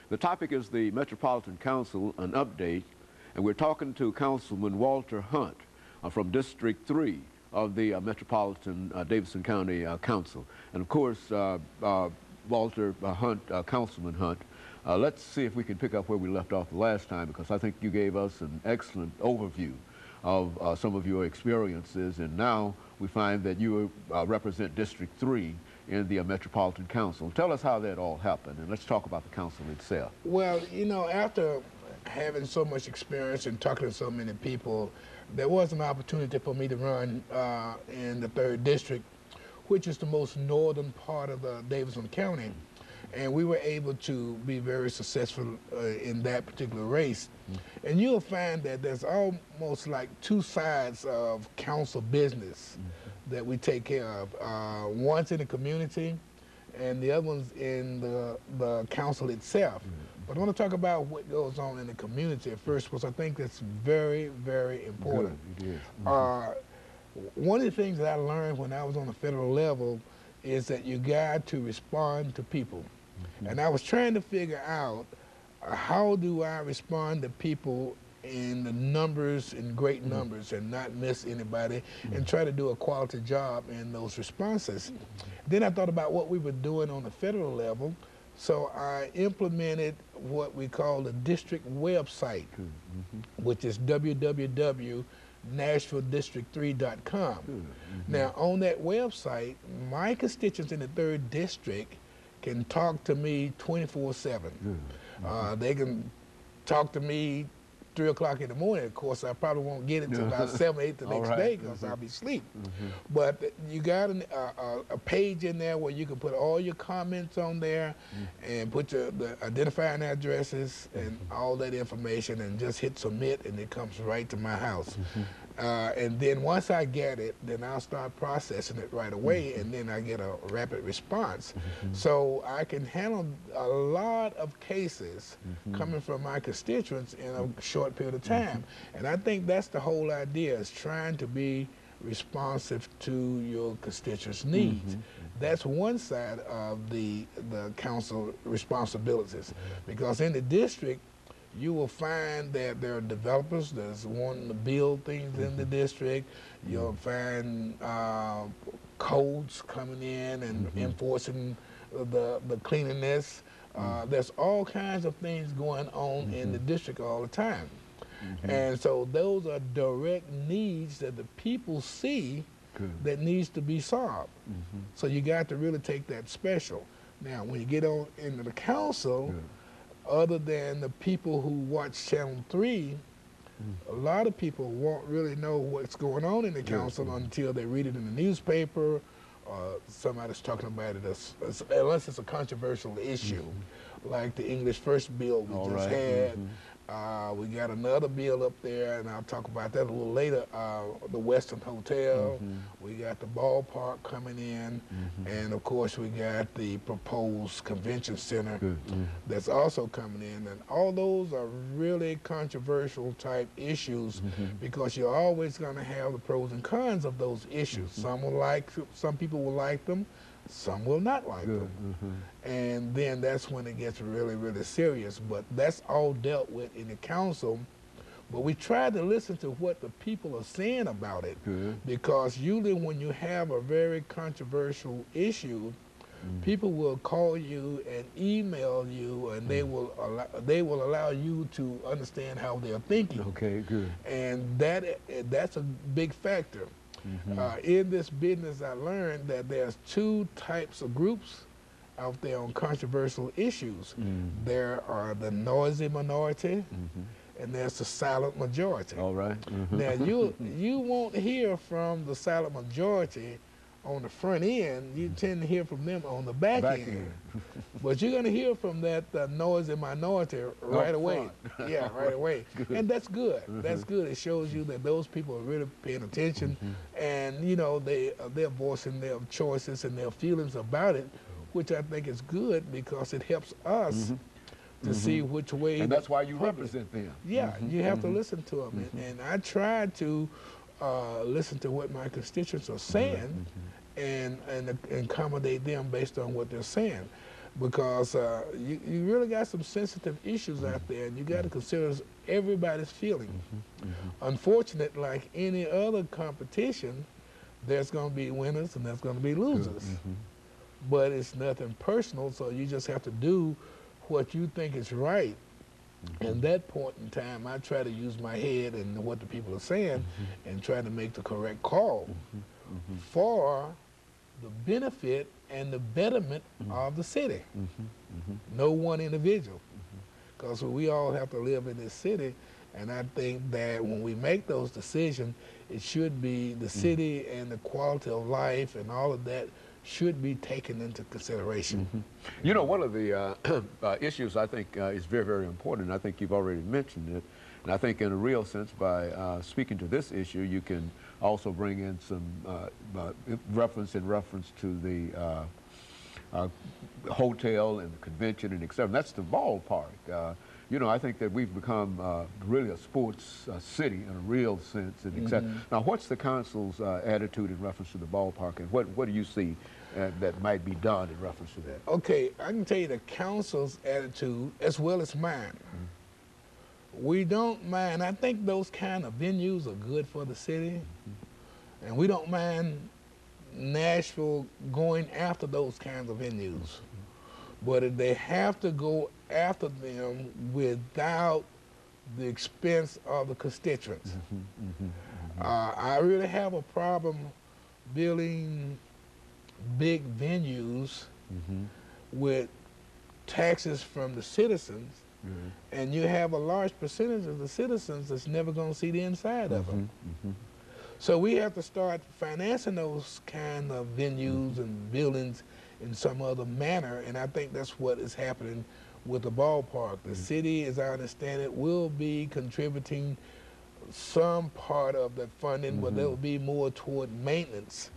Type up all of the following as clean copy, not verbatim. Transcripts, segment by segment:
The topic is the Metropolitan Council, an update, and we're talking to Councilman Walter Hunt from District 3 of the Metropolitan Davidson County Council. And of course, Walter Hunt, Councilman Hunt, let's see if we can pick up where we left off the last time, because I think you gave us an excellent overview of some of your experiences, and now we find that you represent District 3 in the Metropolitan Council. Tell us how that all happened, and let's talk about the council itself. Well, you know, after having so much experience and talking to so many people, there was an opportunity for me to run in the 3rd District, which is the most northern part of Davidson County. And we were able to be very successful in that particular race. And you'll find that there's almost like 2 sides of council business that we take care of. One's in the community, and the other one's in the council itself. But I want to talk about what goes on in the community at first, because I think that's very, very important. Good, it is. One of the things that I learned when I was on the federal level is that you got to respond to people. And I was trying to figure out how do I respond to people in the numbers, in great numbers, and not miss anybody, and try to do a quality job in those responses. Then I thought about what we were doing on the federal level, so I implemented what we call the district website, which is www.nashvilledistrict3.com. Now, on that website, my constituents in the 3rd District can talk to me 24/7. They can talk to me 3 o'clock in the morning. Of course, I probably won't get it until about 7 or 8 the next day, because I'll be asleep. But you got a page in there where you can put all your comments on there and put the identifying addresses and all that information, and just hit submit, and it comes right to my house. And then once I get it, then I'll start processing it right away, and then I get a rapid response. So I can handle a lot of cases coming from my constituents in a short period of time. And I think that's the whole idea, is trying to be responsive to your constituents' needs. That's one side of the council responsibilities, because in the district, you will find that there are developers that's wanting to build things in the district. You'll find codes coming in and enforcing the cleanliness. There's all kinds of things going on in the district all the time. And so those are direct needs that the people see that needs to be solved. So you got to really take that special. Now, when you get on into the council, other than the people who watch Channel 3, a lot of people won't really know what's going on in the council until they read it in the newspaper, or somebody's talking about it, unless it's a controversial issue, like the English First bill we just had. We got another bill up there, and I'll talk about that a little later, the Western Hotel. We got the ballpark coming in, and of course we got the proposed convention center that's also coming in. And all those are really controversial type issues, because you're always going to have the pros and cons of those issues. Some people will like them, some will not like them. And then that's when it gets really, really serious. But that's all dealt with in the council. But we try to listen to what the people are saying about it, because usually when you have a very controversial issue, people will call you and email you, and they will allow you to understand how they're thinking. And that's a big factor. In this business, I learned that there's 2 types of groups out there on controversial issues. There are the noisy minority, and there's the silent majority. Now, you won't hear from the silent majority on the front end. You tend to hear from them on the back end. But you're going to hear from that noisy minority right away. Yeah, right away. And that's good. That's good. It shows you that those people are really paying attention, and you know, they're voicing their choices and their feelings about it, which I think is good, because it helps us to see which way. And that's why you represent them. Yeah, you have to listen to them. And I try to listen to what my constituents are saying and accommodate them based on what they're saying. because you really got some sensitive issues out there, and you got to consider everybody's feeling. Unfortunate, like any other competition, there's going to be winners and there's going to be losers. But it's nothing personal, so you just have to do what you think is right. And that point in time, I try to use my head and what the people are saying and try to make the correct call for the benefit and the betterment of the city. No one individual. Because we all have to live in this city, and I think that when we make those decisions, it should be the city and the quality of life and all of that should be taken into consideration. You know, one of the issues I think is very, very important, and I think you've already mentioned it, and I think in a real sense by speaking to this issue, you can also bring in some reference to the hotel and the convention and etc. That's the ballpark. You know, I think that we've become really a sports city in a real sense and etc. Now, what's the council's attitude in reference to the ballpark, and what do you see that might be done in reference to that? Okay, I can tell you the council's attitude as well as mine. We don't mind. I think those kind of venues are good for the city, and we don't mind Nashville going after those kinds of venues. But if they have to go after them without the expense of the constituents, I really have a problem building big venues with taxes from the citizens, and you have a large percentage of the citizens that's never going to see the inside of them. So we have to start financing those kind of venues and buildings in some other manner, and I think that's what is happening with the ballpark. The city, as I understand it, will be contributing some part of that funding, but that will be more toward maintenance.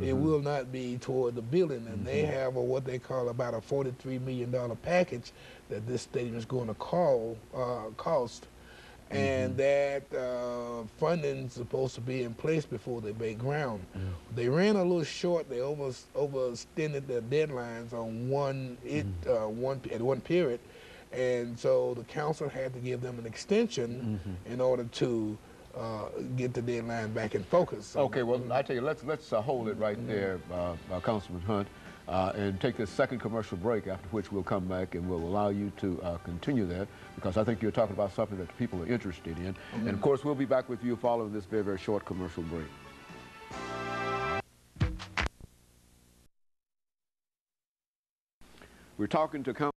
It will not be toward the building, and they have what they call about a $43 million package that this stadium is going to cost. And that funding is supposed to be in place before they break ground. They ran a little short. They overextended their deadlines on one period, and so the council had to give them an extension in order to get the deadline back in focus. So okay, well, I tell you, let's hold it right there, Councilman Hunt, and take this second commercial break, after which we'll come back and we'll allow you to continue that, because I think you're talking about something that the people are interested in. And of course, we'll be back with you following this very, very short commercial break. We're talking to